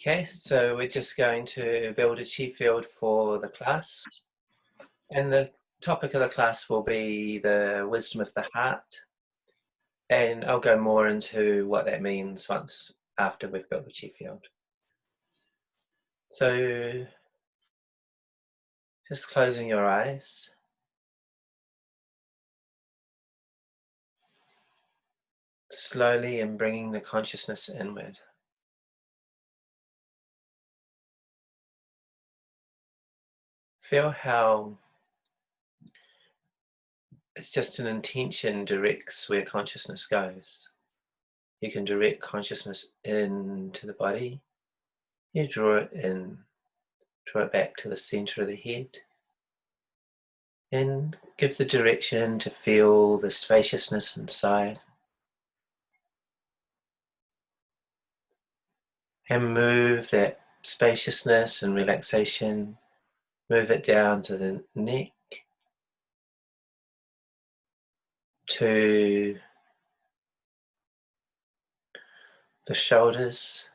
Okay, so we're just going to build a chi field for the class. And the topic of the class will be the wisdom of the heart. And I'll go more into what that means after we've built the chi field. So just closing your eyes. Slowly and bringing the consciousness inward. Feel how it's just an intention directs where consciousness goes. You can direct consciousness into the body. You draw it in, draw it back to the center of the head. And give the direction to feel the spaciousness inside. And move that spaciousness and relaxation, move it down to the neck, to the shoulders,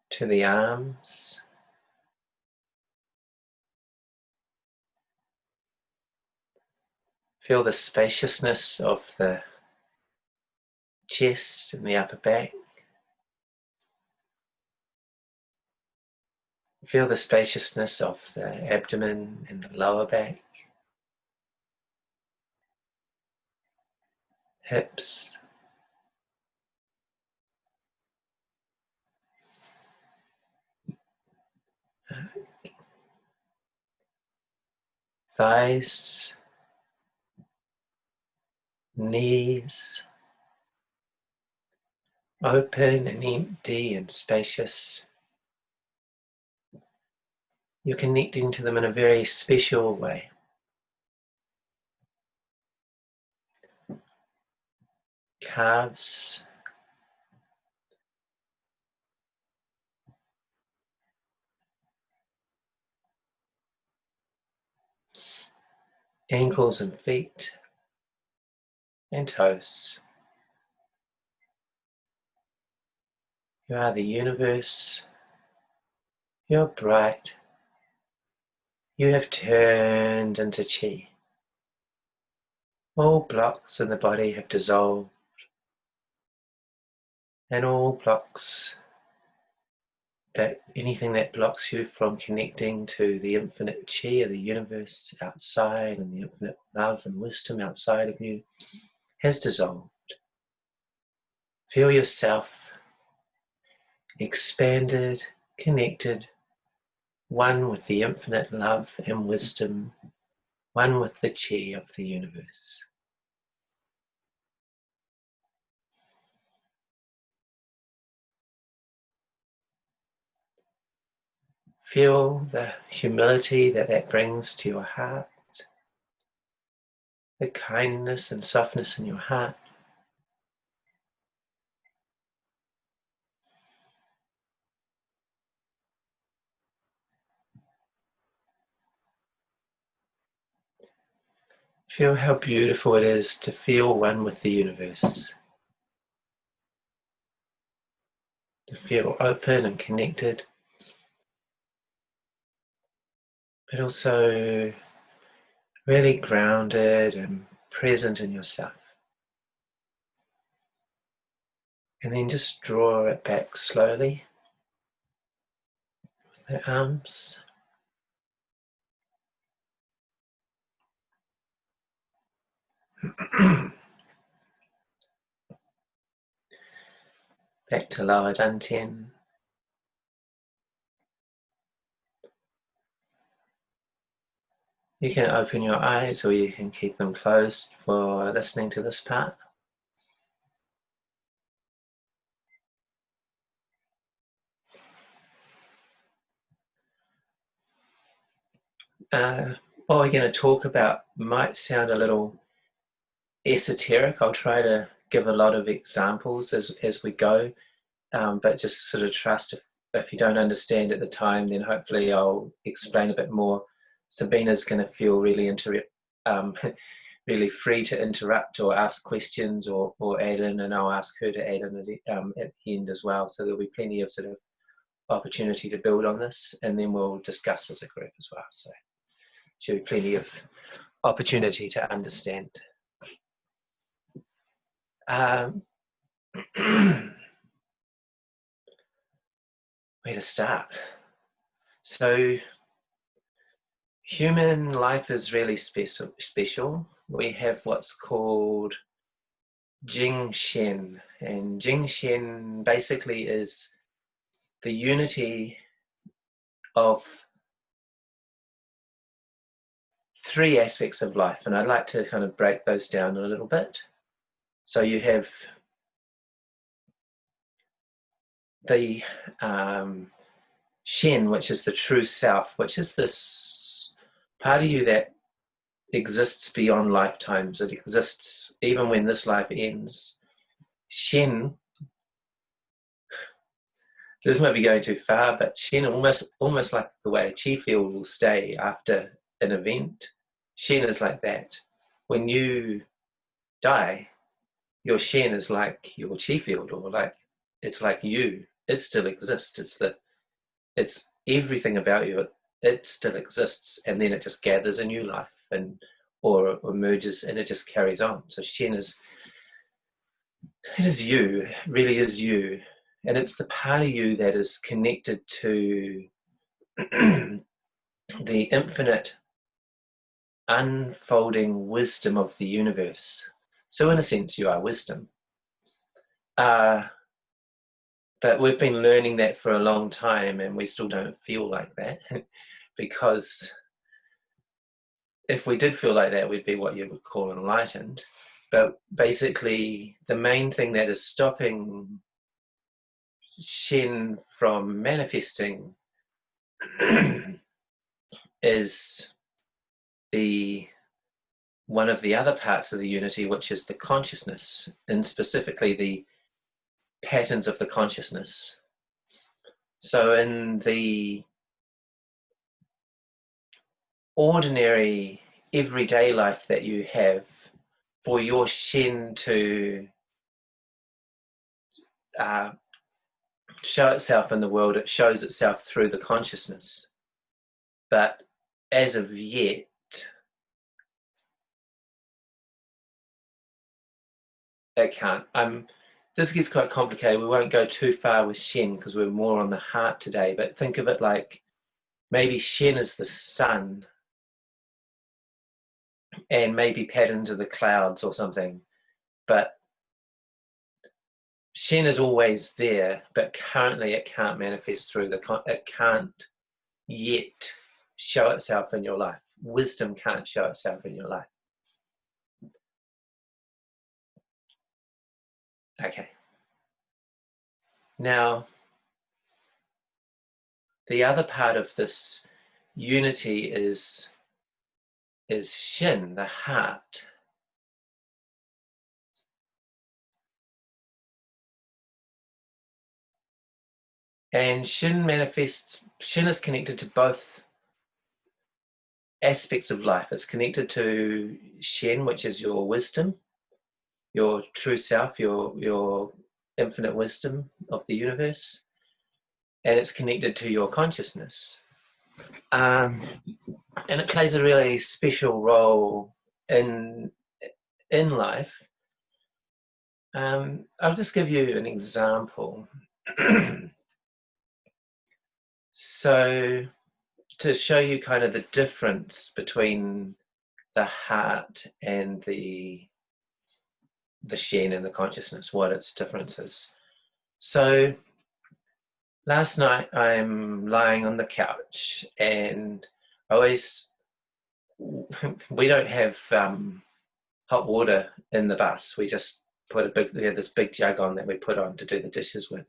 to the arms, feel the spaciousness of the chest and the upper back. Feel the spaciousness of the abdomen and the lower back, hips, thighs, knees, open and empty and spacious. You're connecting to them in a very special way. Calves, ankles and feet, and toes. You are the universe. You're bright. You have turned into chi. All blocks in the body have dissolved, and all blocks, anything that blocks you from connecting to the infinite chi of the universe outside and the infinite love and wisdom outside of you, has dissolved. Feel yourself expanded, connected, one with the infinite love and wisdom, one with the chi of the universe. Feel the humility that brings to your heart, the kindness and softness in your heart. Feel how beautiful it is to feel one with the universe, to feel open and connected, but also really grounded and present in yourself. And then just draw it back slowly with the arms. Back to lower dantian. You can open your eyes or you can keep them closed for listening to this part. What we're going to talk about might sound a little esoteric. I'll try to give a lot of examples as we go, but just sort of trust if you don't understand at the time, then hopefully I'll explain a bit more. Sabina's going to feel really really free to interrupt or ask questions or add in, and I'll ask her to add in at the end as well. So there'll be plenty of sort of opportunity to build on this, and then we'll discuss as a group as well. So there'll be plenty of opportunity to understand. Where to start? So human life is really special. We have what's called Jing Shen, and Jing Shen basically is the unity of three aspects of life, and I'd like to kind of break those down a little bit. So you have the Shen, which is the true self, which is this part of you that exists beyond lifetimes. It exists even when this life ends. Shen, this might be going too far, but Shen, almost like the way a chi field will stay after an event. Shen is like that. When you die, your Shen is like your chi field, or like it's like you. It still exists. It's everything about you. It still exists, and then it just gathers a new life, or emerges, and it just carries on. So Shen is you, really is you, and it's the part of you that is connected to the infinite unfolding wisdom of the universe. So in a sense, you are wisdom. But we've been learning that for a long time, and we still don't feel like that because if we did feel like that, we'd be what you would call enlightened. But basically, the main thing that is stopping Shen from manifesting is one of the other parts of the unity, which is the consciousness, and specifically the patterns of the consciousness. So in the ordinary everyday life that you have, for your Shen to show itself in the world, it shows itself through the consciousness. But as of yet, it can't. This gets quite complicated. We won't go too far with Shen because we're more on the heart today, but think of it like maybe Shen is the sun and maybe patterns of the clouds or something. But Shen is always there, but currently it can't manifest through it can't yet show itself in your life. Wisdom can't show itself in your life. Okay. Now, the other part of this unity is Shen, the heart. And Shen is connected to both aspects of life. It's connected to Shen, which is your wisdom, your true self, your infinite wisdom of the universe, and it's connected to your consciousness. And it plays a really special role in life. I'll just give you an example. So to show you kind of the difference between the heart and the Shen and the consciousness, what its difference is. So last night I'm lying on the couch, and we don't have hot water in the bus. We just put this big jug on that we put on to do the dishes with.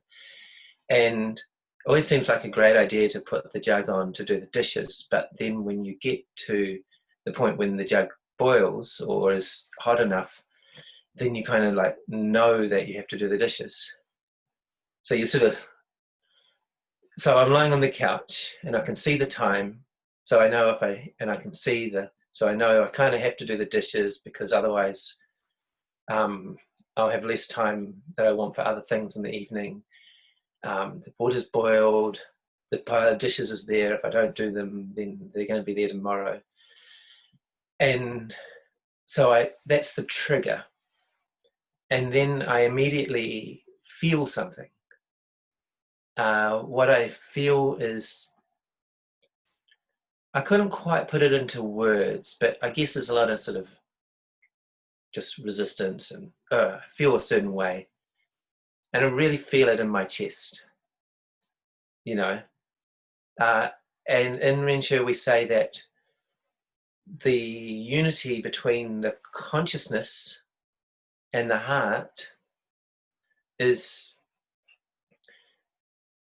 And it always seems like a great idea to put the jug on to do the dishes, but then when you get to the point when the jug boils or is hot enough, then you kind of like know that you have to do the dishes. So so I'm lying on the couch and I can see the time. So I know I can see the So I know I kind of have to do the dishes because otherwise I'll have less time that I want for other things in the evening. The water's boiled, the pile of dishes is there. If I don't do them, then they're going to be there tomorrow. And so that's the trigger. And then I immediately feel something. What I feel is, I couldn't quite put it into words, but I guess there's a lot of sort of just resistance and feel a certain way. And I really feel it in my chest, you know. And in Ren we say that the unity between the consciousness and the heart is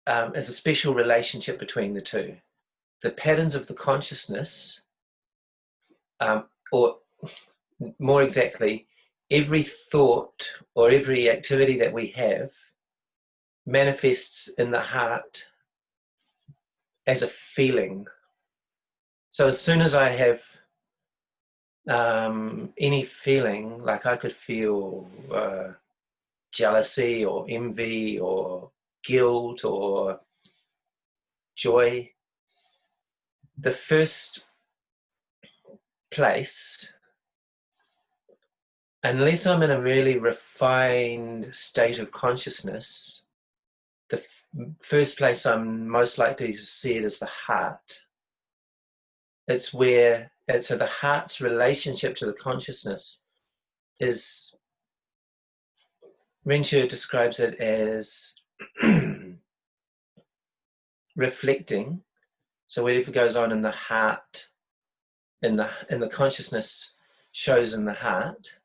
a special relationship between the two. The patterns of the consciousness, or more exactly, every thought or every activity that we have manifests in the heart as a feeling. So as soon as I have any feeling, like I could feel jealousy or envy or guilt or joy, the first place, unless I'm in a really refined state of consciousness, the first place I'm most likely to see it is the heart. It's where, so the heart's relationship to the consciousness is, Ren describes it as reflecting. So whatever goes on in the heart, in the consciousness, shows in the heart,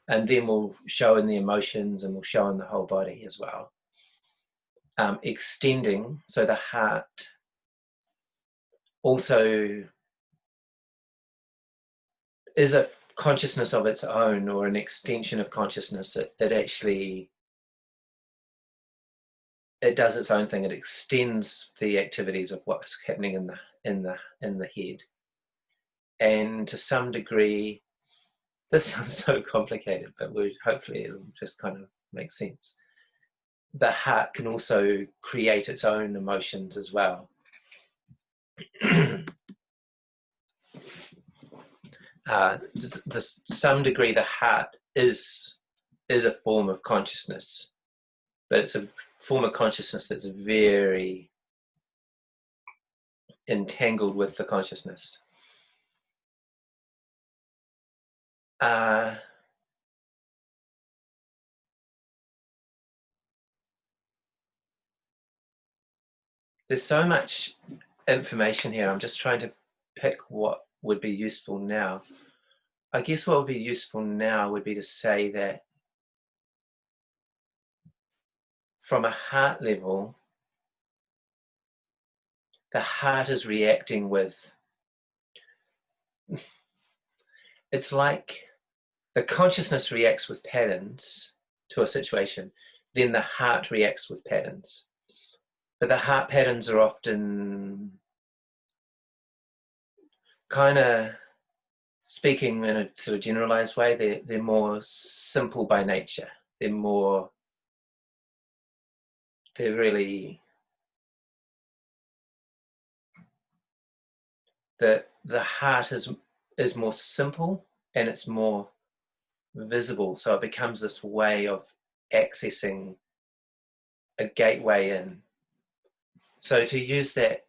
and then will show in the emotions and will show in the whole body as well. Extending, so the heart also is a consciousness of its own, or an extension of consciousness. It actually, it does its own thing. It extends the activities of what's happening in the head, and to some degree, this sounds so complicated, but hopefully it'll just kind of make sense. The heart can also create its own emotions as well. To some degree, the heart is a form of consciousness, but it's a form of consciousness that's very entangled with the consciousness. There's so much information here. I'm just trying to pick what would be useful now. I guess what would be useful now would be to say that from a heart level, the heart is reacting with, it's like the consciousness reacts with patterns to a situation, then the heart reacts with patterns. But the heart patterns are often, kind of speaking in a sort of generalized way, they're more simple by nature. They're really, the heart is more simple and it's more visible. So it becomes this way of accessing a gateway in. So to use that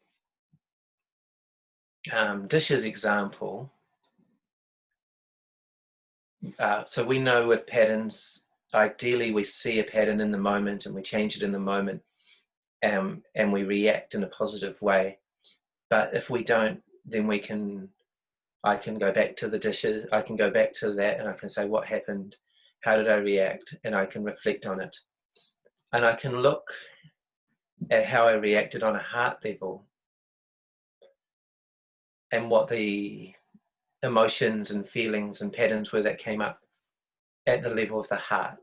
dishes example, so we know with patterns, ideally we see a pattern in the moment and we change it in the moment, and we react in a positive way. But if we don't, then I can go back to the dishes, I can go back to that and I can say, what happened? How did I react? And I can reflect on it. And I can look at how I reacted on a heart level and what the emotions and feelings and patterns were that came up at the level of the heart.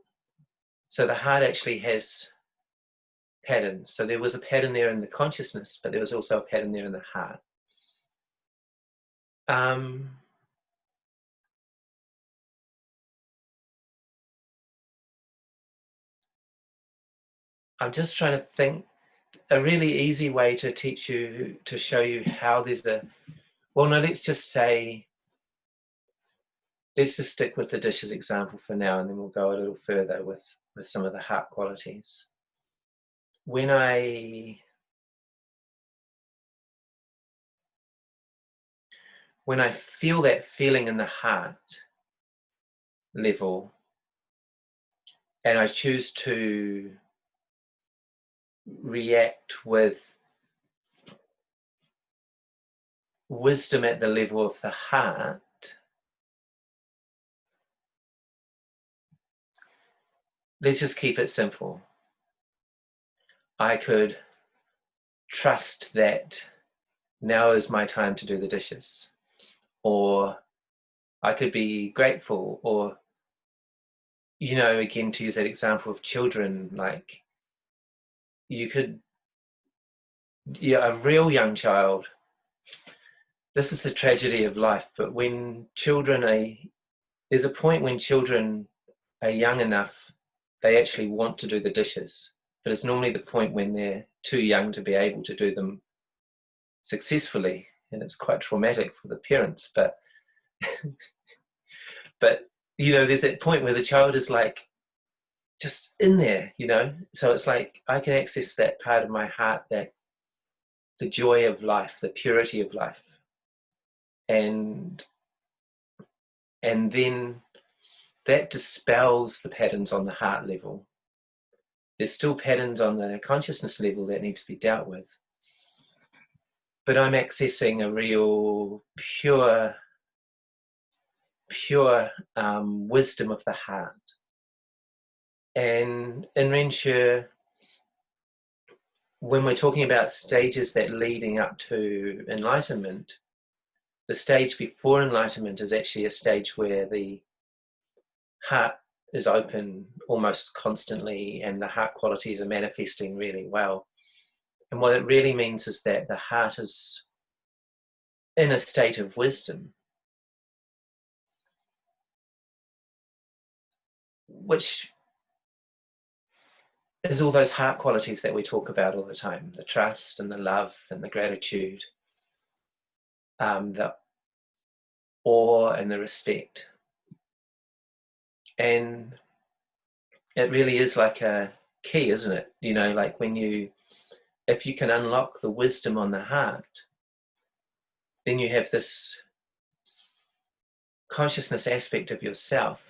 So the heart actually has patterns. So there was a pattern there in the consciousness, but there was also a pattern there in the heart. Um, I'm just trying to think a really easy way to teach you, to show you how there's a, well, no, let's just stick with the dishes example for now, and then we'll go a little further with some of the heart qualities. When I feel that feeling in the heart level, and I choose to react with wisdom at the level of the heart, let's just keep it simple. I could trust that now is my time to do the dishes, or I could be grateful, or, you know, again, to use that example of children, like you could, yeah, a real young child, this is the tragedy of life, but when children are, there's a point when children are young enough, they actually want to do the dishes, but it's normally the point when they're too young to be able to do them successfully, and it's quite traumatic for the parents. But you know, there's that point where the child is like just in there, you know. So it's like I can access that part of my heart, that the joy of life, the purity of life, and then that dispels the patterns on the heart level. There's still patterns on the consciousness level that need to be dealt with, but I'm accessing a real pure wisdom of the heart. And in Ren Shur, when we're talking about stages that leading up to enlightenment, the stage before enlightenment is actually a stage where the heart is open almost constantly and the heart qualities are manifesting really well. And what it really means is that the heart is in a state of wisdom, which is all those heart qualities that we talk about all the time, the trust and the love and the gratitude, the awe and the respect. And it really is like a key, isn't it? You know, like if you can unlock the wisdom on the heart, then you have this consciousness aspect of yourself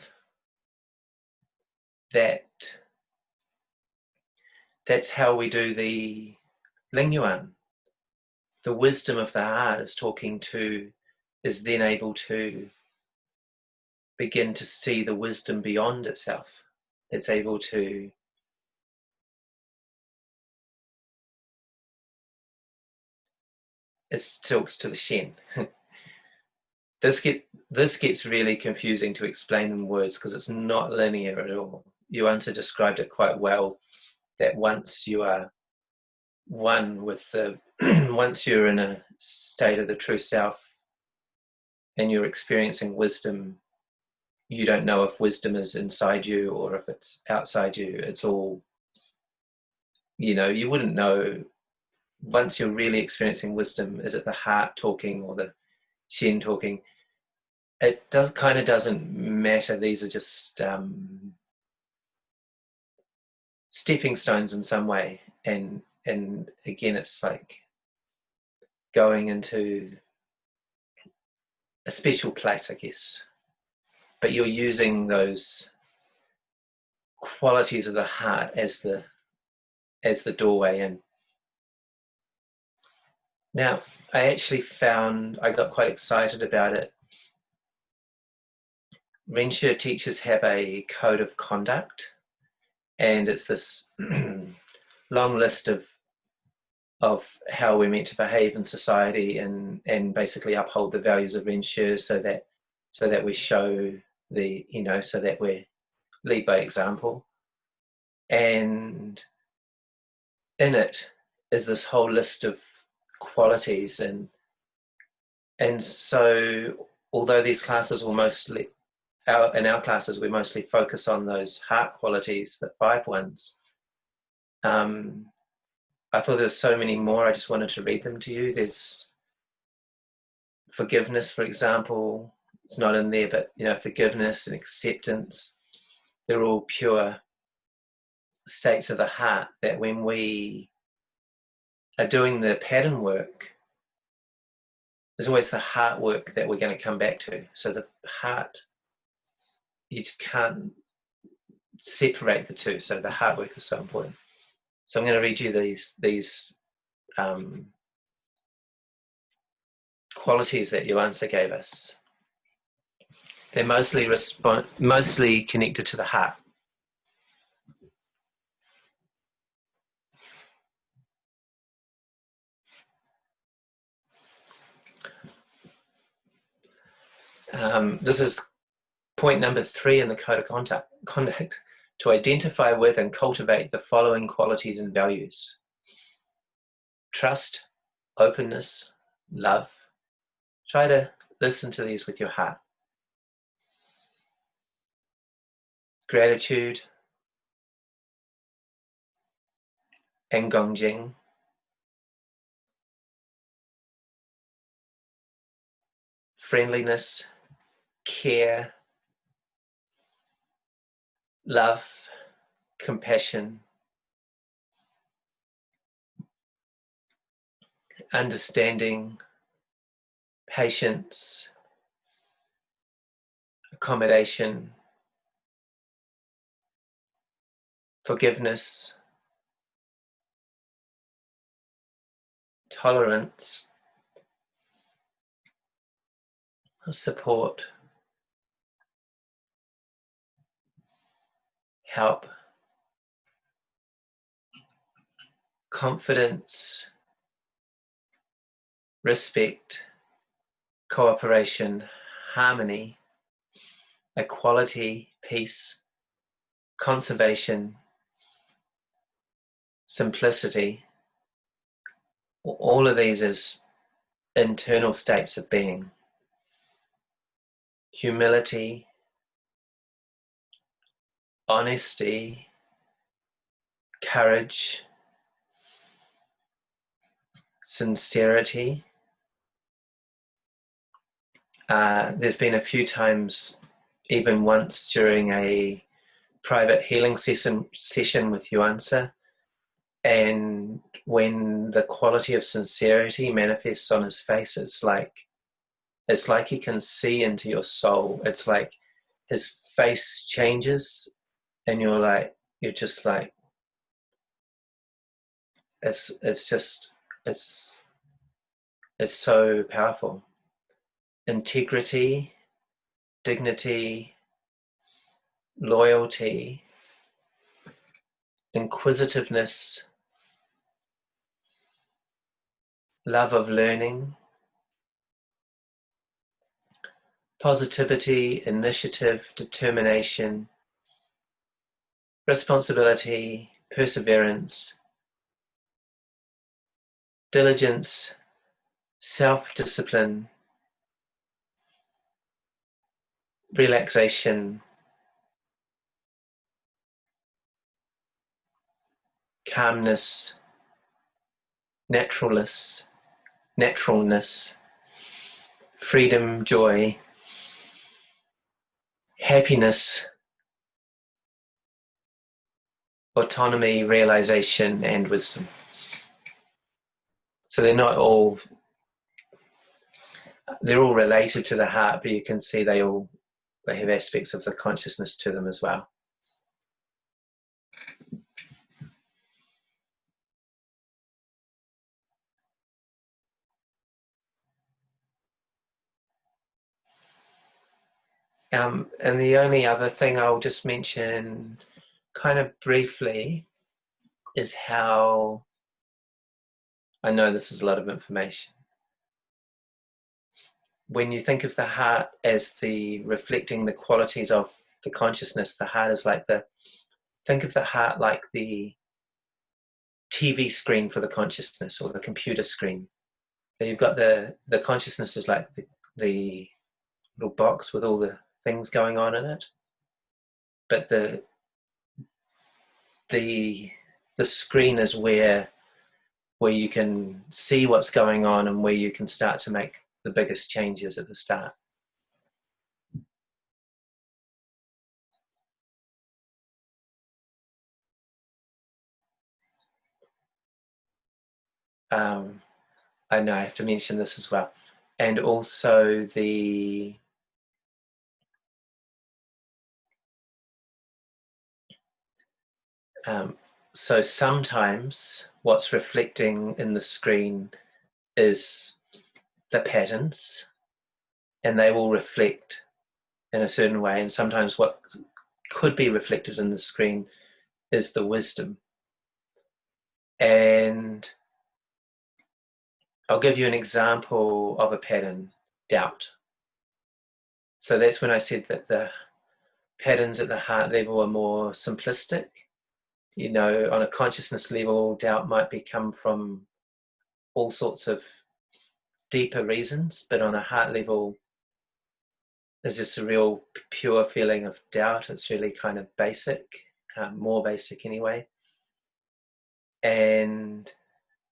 that's how we do the Lingyuan. The wisdom of the heart is then able to begin to see the wisdom beyond itself. It's able to it talks to the Shen. This gets really confusing to explain in words because it's not linear at all. Yuanzi described it quite well, that once you are one with the once you're in a state of the true self and you're experiencing wisdom, you don't know if wisdom is inside you or if it's outside you. It's all, you know, you wouldn't know once you're really experiencing wisdom, is it the heart talking or the Shen talking? It doesn't matter. These are just stepping stones in some way, and again, it's like going into a special place, I guess. But you're using those qualities of the heart as the doorway in. Now, I got quite excited about it. Ren Shur teachers have a code of conduct, and it's this long list of how we're meant to behave in society and basically uphold the values of Ren Shur, so that we show so that we lead by example. And in it is this whole list of qualities, and And so, although these classes will mostly, in our classes, we mostly focus on those heart qualities, the 5 ones. I thought there were so many more. I just wanted to read them to you. There's forgiveness, for example. It's not in there, but forgiveness and acceptance. They're all pure states of the heart that when we are doing the pattern work, there's always the heart work that we're going to come back to. So the heart, you just can't separate the two. So the heart work is so important. So I'm going to read you these qualities that Johansa gave us. They're mostly connected to the heart. This is point number 3 in the code of conduct, to identify with and cultivate the following qualities and values: trust, openness, love. Try to listen to these with your heart. Gratitude, Engongjing, friendliness, care, love, compassion, understanding, patience, accommodation, forgiveness, tolerance, support, help, confidence, respect, cooperation, harmony, equality, peace, conservation, simplicity. All of these is internal states of being. Humility, honesty, courage, sincerity. There's been a few times, even once during a private healing session with Johansa, and when the quality of sincerity manifests on his face, it's like he can see into your soul. It's like his face changes, and you're just like, it's so powerful. Integrity, dignity, loyalty, inquisitiveness, love of learning, positivity, initiative, determination, responsibility, perseverance, diligence, self-discipline, relaxation, calmness, naturalness, freedom, joy, happiness, autonomy, realization, and wisdom. So they're all related to the heart, but you can see they have aspects of the consciousness to them as well. And the only other thing I'll just mention kind of briefly is how, I know this is a lot of information. When you think of the heart as reflecting the qualities of the consciousness, the heart is think of the heart like the TV screen for the consciousness, or the computer screen. So you've got the consciousness is like the little box with all the things going on in it, but the the screen is where you can see what's going on and where you can start to make the biggest changes at the start. I know I have to mention this as well. And also so sometimes what's reflecting in the screen is the patterns, and they will reflect in a certain way. And sometimes what could be reflected in the screen is the wisdom. And I'll give you an example of a pattern: doubt. So that's when I said that the patterns at the heart level are more simplistic. You know, on a consciousness level, doubt might come from all sorts of deeper reasons, but on a heart level, there's just a real pure feeling of doubt. It's really kind of basic, more basic anyway. And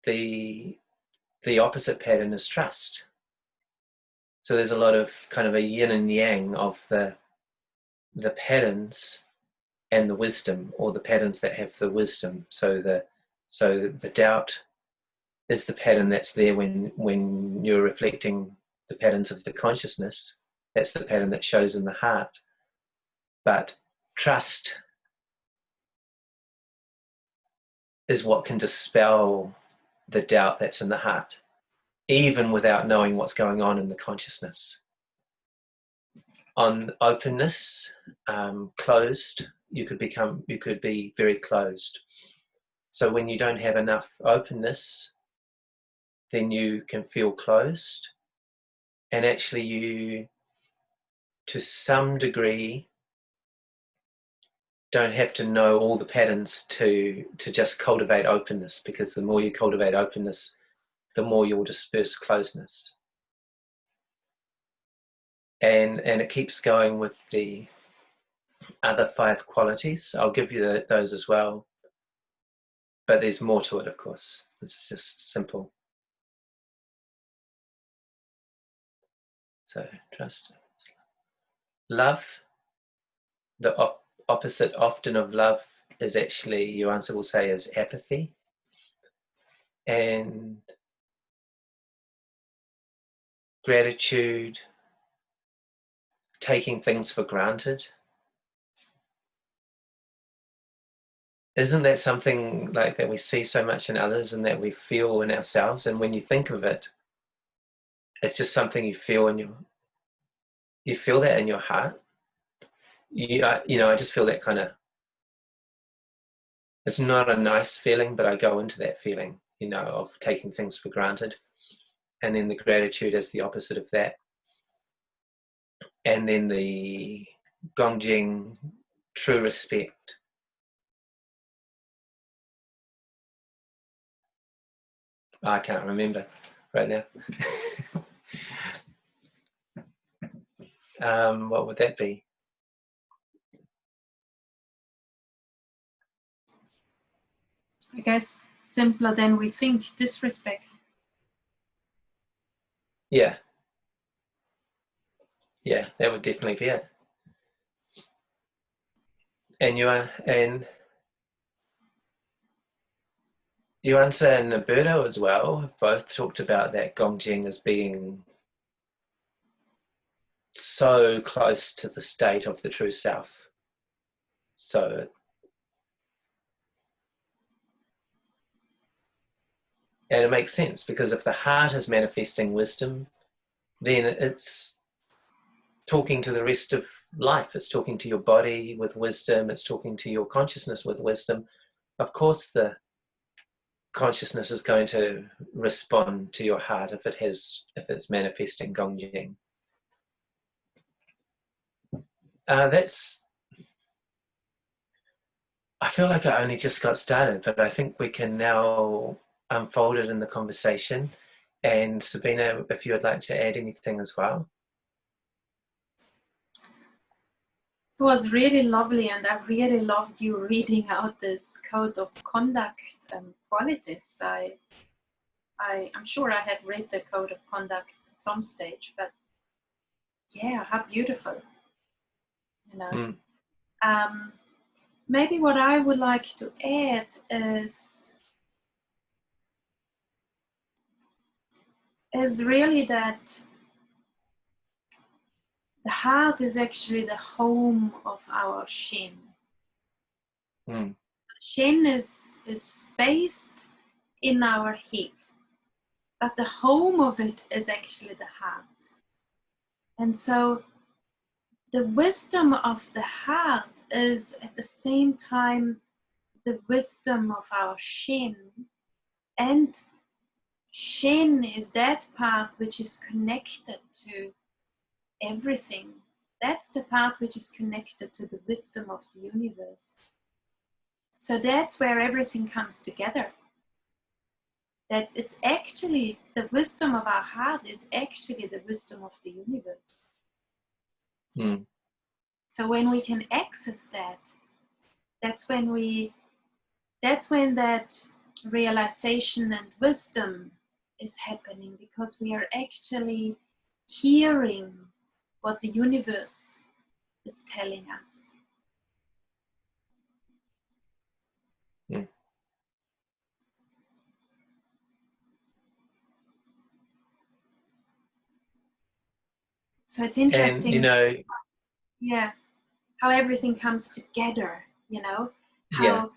the opposite pattern is trust. So there's a lot of kind of a yin and yang of the patterns and the wisdom, or the patterns that have the wisdom. So the doubt is the pattern that's there when you're reflecting the patterns of the consciousness. That's the pattern that shows in the heart. But trust is what can dispel the doubt that's in the heart, even without knowing what's going on in the consciousness. On openness, closed, you could be very closed. So when you don't have enough openness, then you can feel closed. And actually you, to some degree, don't have to know all the patterns to just cultivate openness, because the more you cultivate openness, the more you'll disperse closeness. And it keeps going with the other 5 qualities. I'll give you those as well. But there's more to it, of course. This is just simple. So trust. Love, the opposite often of love is actually, your answer will say, is apathy. And gratitude, taking things for granted. Isn't that something like that we see so much in others and that we feel in ourselves? And when you think of it, it's just something you feel you feel that in your heart. I just feel that kind of, it's not a nice feeling, but I go into that feeling, of taking things for granted. And then the gratitude is the opposite of that. And then the Gongjing, true respect. I can't remember right now. What would that be? I guess simpler than we think, disrespect. Yeah. Yeah, that would definitely be it. And your answer and Alberto as well have both talked about that Gongjing as being so close to the state of the true self. So and it makes sense, because if the heart is manifesting wisdom, then it's talking to the rest of life. It's talking to your body with wisdom. It's talking to your consciousness with wisdom. Of course, the consciousness is going to respond to your heart if it's manifesting Gongjing. I feel like I only just got started, but I think we can now unfold it in the conversation. And Sabina, if you would like to add anything as well. It was really lovely, and I really loved you reading out this code of conduct qualities. I'm sure I have read the code of conduct at some stage, but yeah, how beautiful, you know. Maybe what I would like to add is really that the heart is actually the home of our Shin. Shin is based in our head, but the home of it is actually the heart. And so the wisdom of the heart is at the same time the wisdom of our Shin. And Shin is that part which is connected to everything. That's the part which is connected to the wisdom of the universe. So that's where everything comes together. That it's actually the wisdom of our heart is actually the wisdom of the universe. So when we can access that, that's when that realization and wisdom is happening, because we are actually hearing what the universe is telling us. So it's interesting, and how everything comes together, how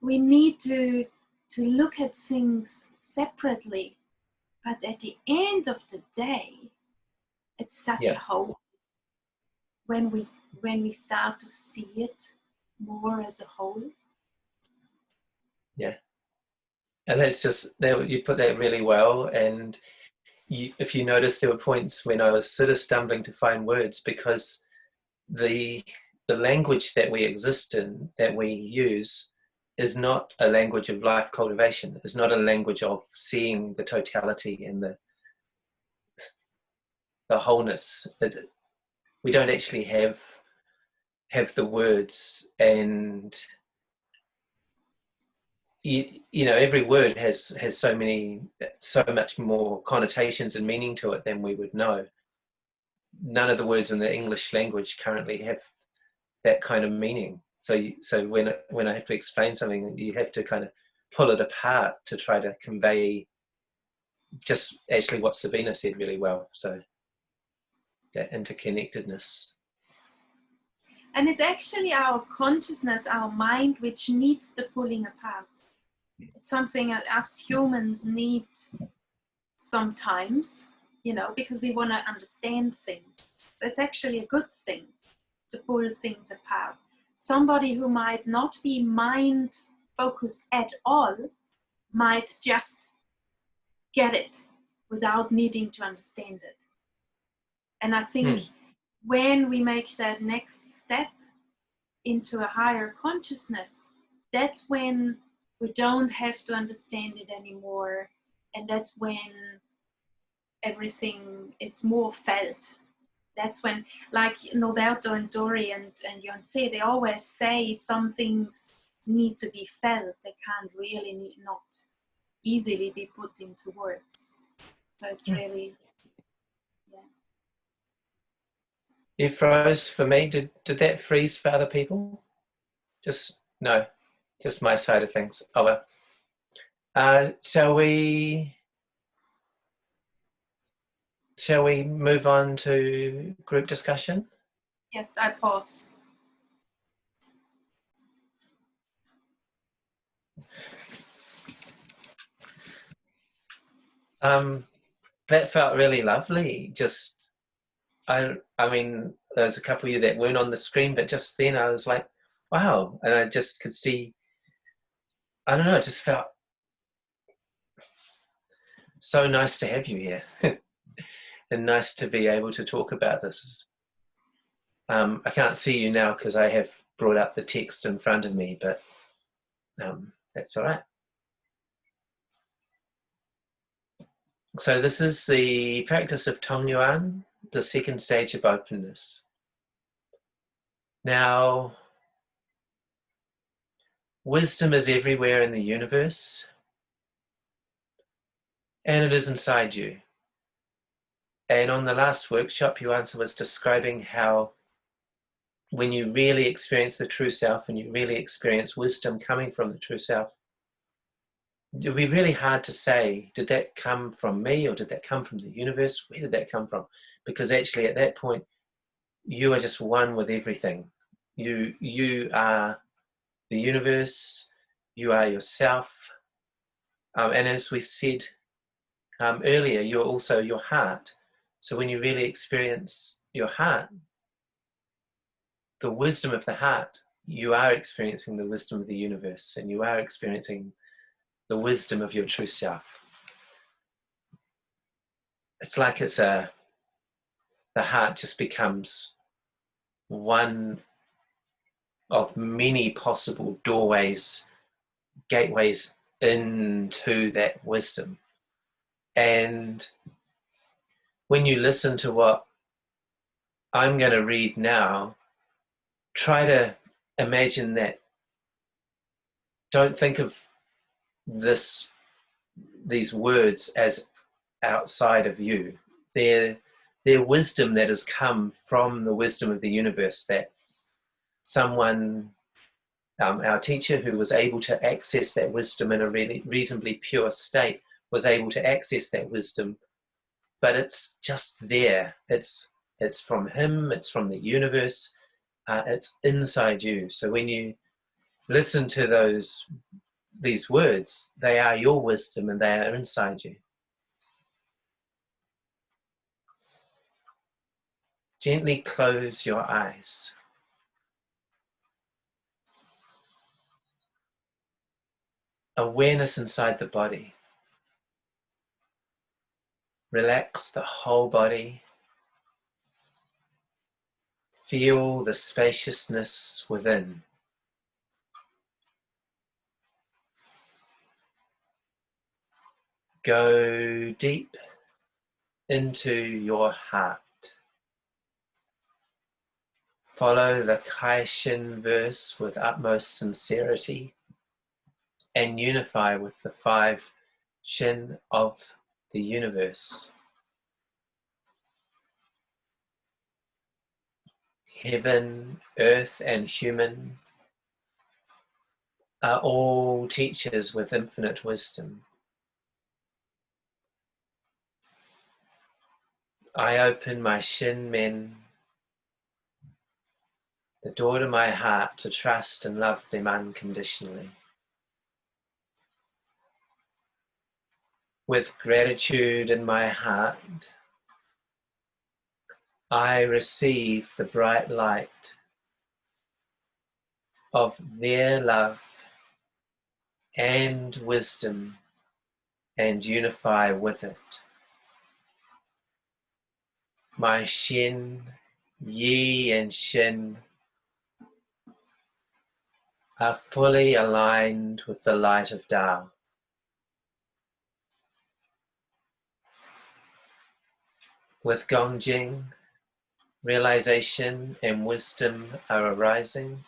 we need to look at things separately, but at the end of the day, it's such a whole. When we start to see it more as a whole. Yeah, and that's just you put that really well. And if you notice, there were points when I was sort of stumbling to find words, because the language that we exist in, that we use, is not a language of life cultivation. It's not a language of seeing the totality and the wholeness. We don't actually have the words, and every word has so much more connotations and meaning to it than we would know. None of the words in the English language currently have that kind of meaning. So when I have to explain something, you have to kind of pull it apart to try to convey just actually what Sabina said really well. So that interconnectedness. And it's actually our consciousness, our mind, which needs the pulling apart. It's something that us humans need sometimes, because we want to understand things. It's actually a good thing to pull things apart. Somebody who might not be mind focused at all might just get it without needing to understand it. And I think when we make that next step into a higher consciousness, that's when we don't have to understand it anymore. And that's when everything is more felt. That's when, like Norberto and Dori and Yonsei, they always say some things need to be felt. They can't really not easily be put into words. So it's really, You froze for me. Did that freeze for other people? Just my side of things. Oh well. Shall we move on to group discussion? Yes, I pause. That felt really lovely. I mean, there's a couple of you that weren't on the screen, but just then I was like, wow. And I just could see, I don't know, it just felt so nice to have you here and nice to be able to talk about this. I can't see you now because I have brought up the text in front of me, but that's all right. So this is the practice of Tongyuan, the second stage of openness. Now, wisdom is everywhere in the universe, and it is inside you. And on the last workshop, Yuansa was describing how when you really experience the true self and you really experience wisdom coming from the true self, it would be really hard to say, did that come from me or did that come from the universe? Where did that come from? Because actually at that point, you are just one with everything. You are the universe, you are yourself. And as we said earlier, you're also your heart. So when you really experience your heart, the wisdom of the heart, you are experiencing the wisdom of the universe, and you are experiencing the wisdom of your true self. It's like the heart just becomes one of many possible doorways, gateways into that wisdom. And when you listen to what I'm going to read now, try to imagine that. Don't think of these words as outside of you. They're wisdom that has come from the wisdom of the universe, that someone, our teacher who was able to access that wisdom in a really reasonably pure state, was able to access that wisdom, but it's just there. It's from him, it's from the universe, it's inside you. So when you listen to these words, they are your wisdom and they are inside you. Gently close your eyes. Awareness inside the body. Relax the whole body. Feel the spaciousness within. Go deep into your heart. Follow the Kaishin verse with utmost sincerity and unify with the 5 Shin of the universe. Heaven, earth, and human are all teachers with infinite wisdom. I open my Shin Men, the door to my heart, to trust and love them unconditionally. With gratitude in my heart, I receive the bright light of their love and wisdom and unify with it. My Shin, Yi, and Shin are fully aligned with the light of Tao. With Gongjing, realization and wisdom are arising.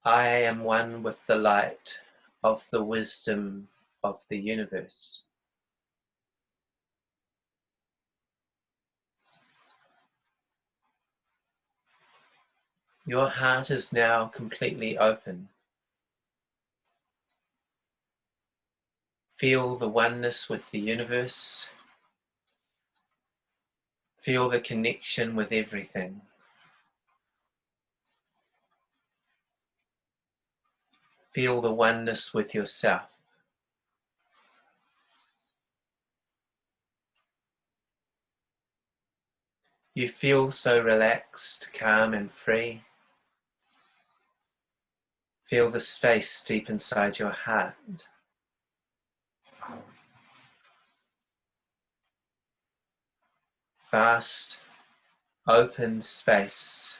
I am one with the light of the wisdom of the universe. Your heart is now completely open. Feel the oneness with the universe. Feel the connection with everything. Feel the oneness with yourself. You feel so relaxed, calm, and free. Feel the space deep inside your heart. Vast, open space,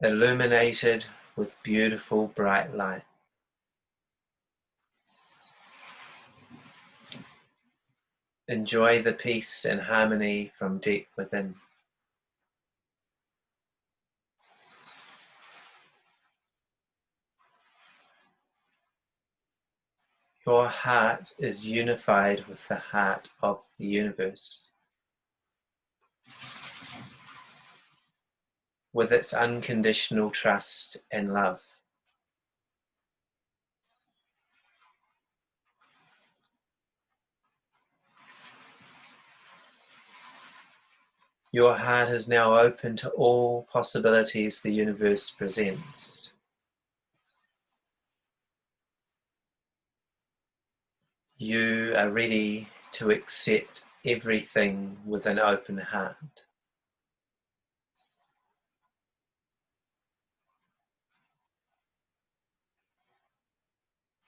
illuminated with beautiful bright light. Enjoy the peace and harmony from deep within. Your heart is unified with the heart of the universe, with its unconditional trust and love. Your heart is now open to all possibilities the universe presents. You are ready to accept everything with an open heart.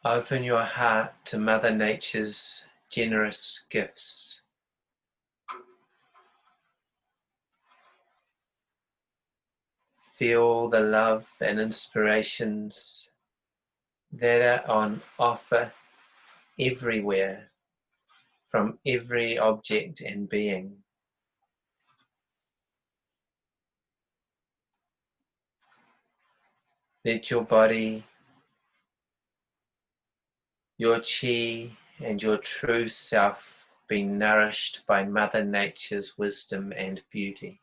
Open your heart to Mother Nature's generous gifts. Feel the love and inspirations that are on offer everywhere, from every object and being. Let your body, your chi, and your true self be nourished by Mother Nature's wisdom and beauty.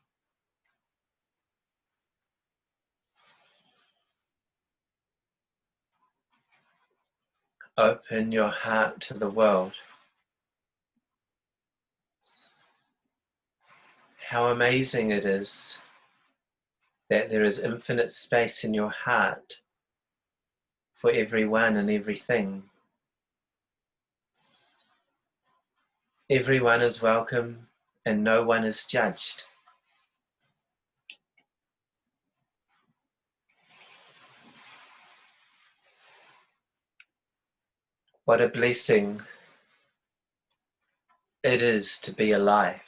Open your heart to the world. How amazing it is that there is infinite space in your heart for everyone and everything. Everyone is welcome and no one is judged. What a blessing it is to be alive.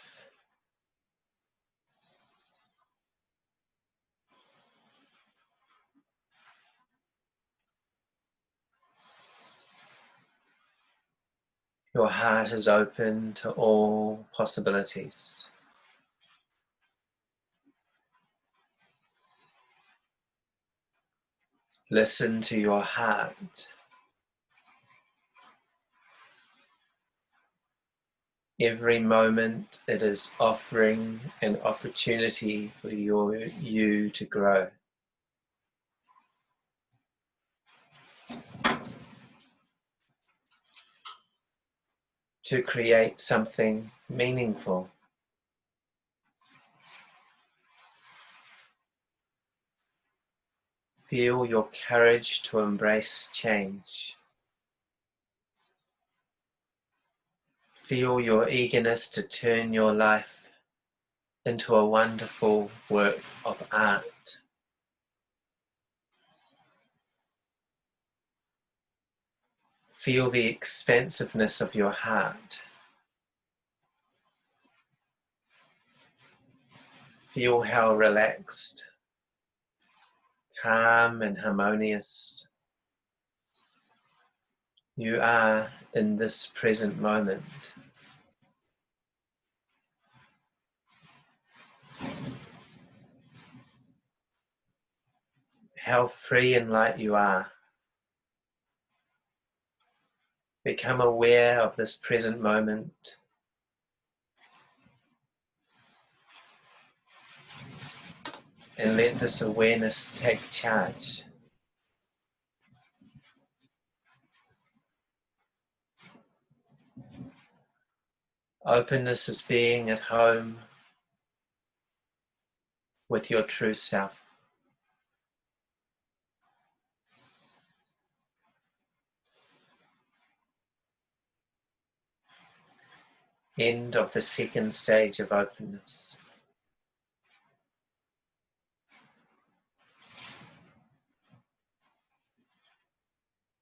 Your heart is open to all possibilities. Listen to your heart. Every moment it is offering an opportunity for you to grow. To create something meaningful. Feel your courage to embrace change. Feel your eagerness to turn your life into a wonderful work of art. Feel the expansiveness of your heart. Feel how relaxed, calm and harmonious you are in this present moment. How free and light you are. Become aware of this present moment. And let this awareness take charge. Openness is being at home with your true self. End of the second stage of openness.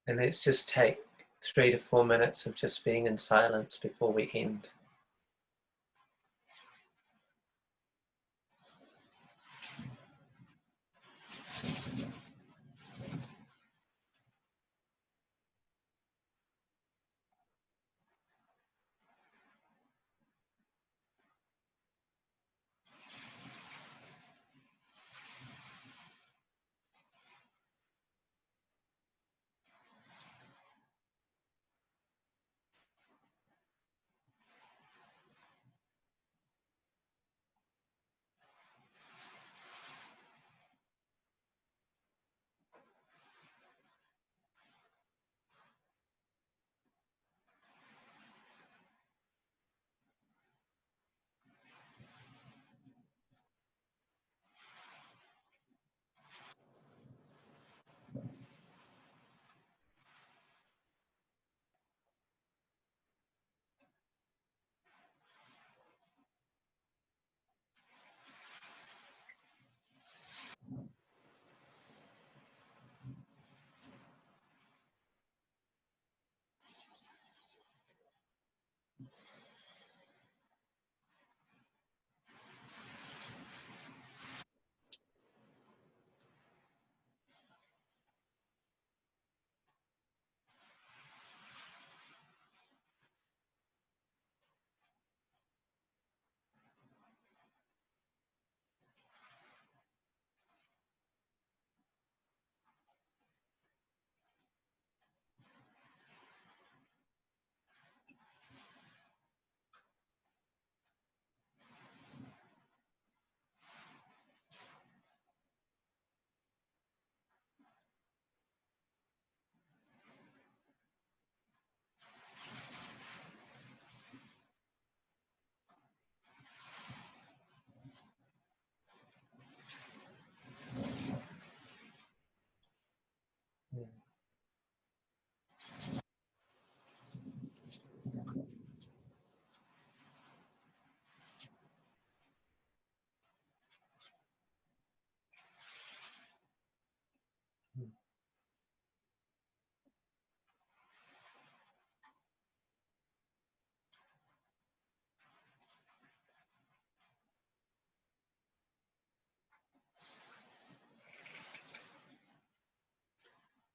And let's just take 3 to 4 minutes of just being in silence before we end.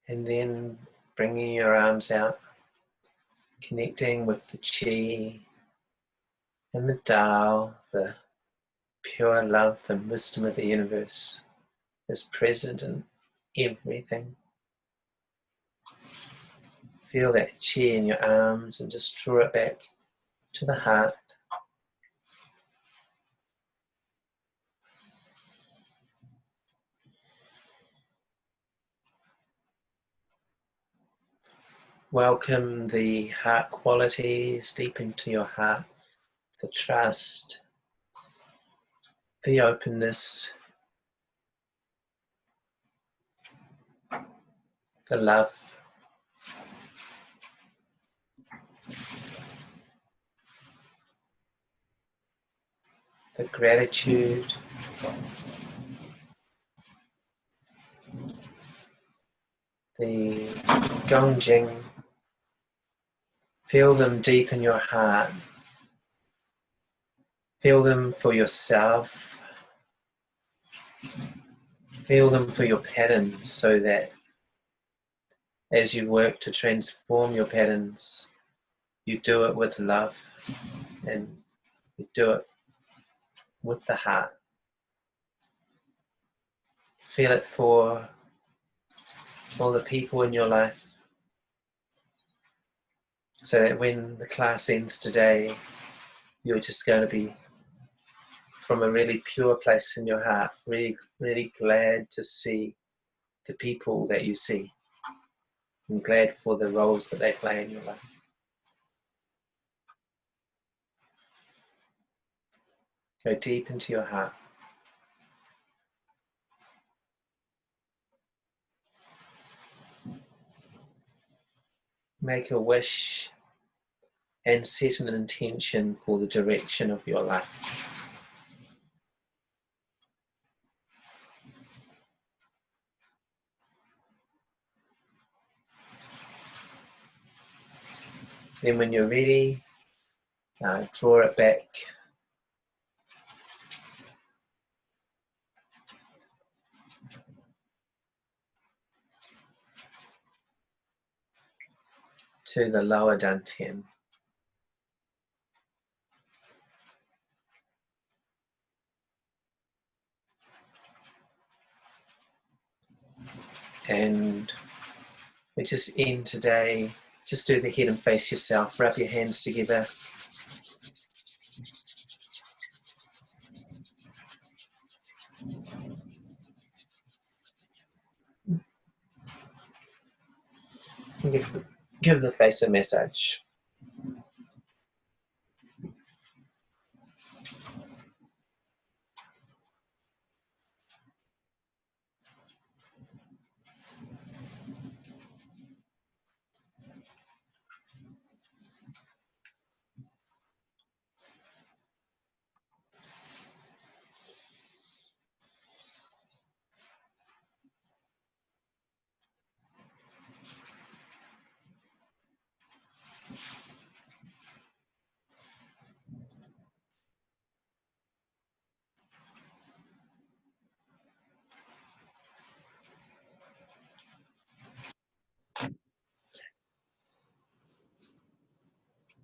And then bringing your arms out, connecting with the Chi and the Tao, the pure love and wisdom of the universe is present in everything. Feel that Chi in your arms and just draw it back to the heart. Welcome the heart qualities deep into your heart, the trust, the openness, the love, the gratitude, the Gongjing. Feel them deep in your heart. Feel them for yourself. Feel them for your patterns so that as you work to transform your patterns, you do it with love and you do it with the heart. Feel it for all the people in your life so that when the class ends today, you're just going to be from a really pure place in your heart, really, really glad to see the people that you see and glad for the roles that they play in your life. Go deep into your heart. Make a wish and set an intention for the direction of your life. Then when you're ready, draw it back to the lower dantian. And we just end today, just do the head and face yourself, wrap your hands together. Give the face a massage.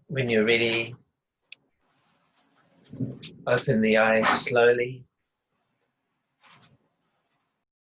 When you're ready, open the eyes slowly.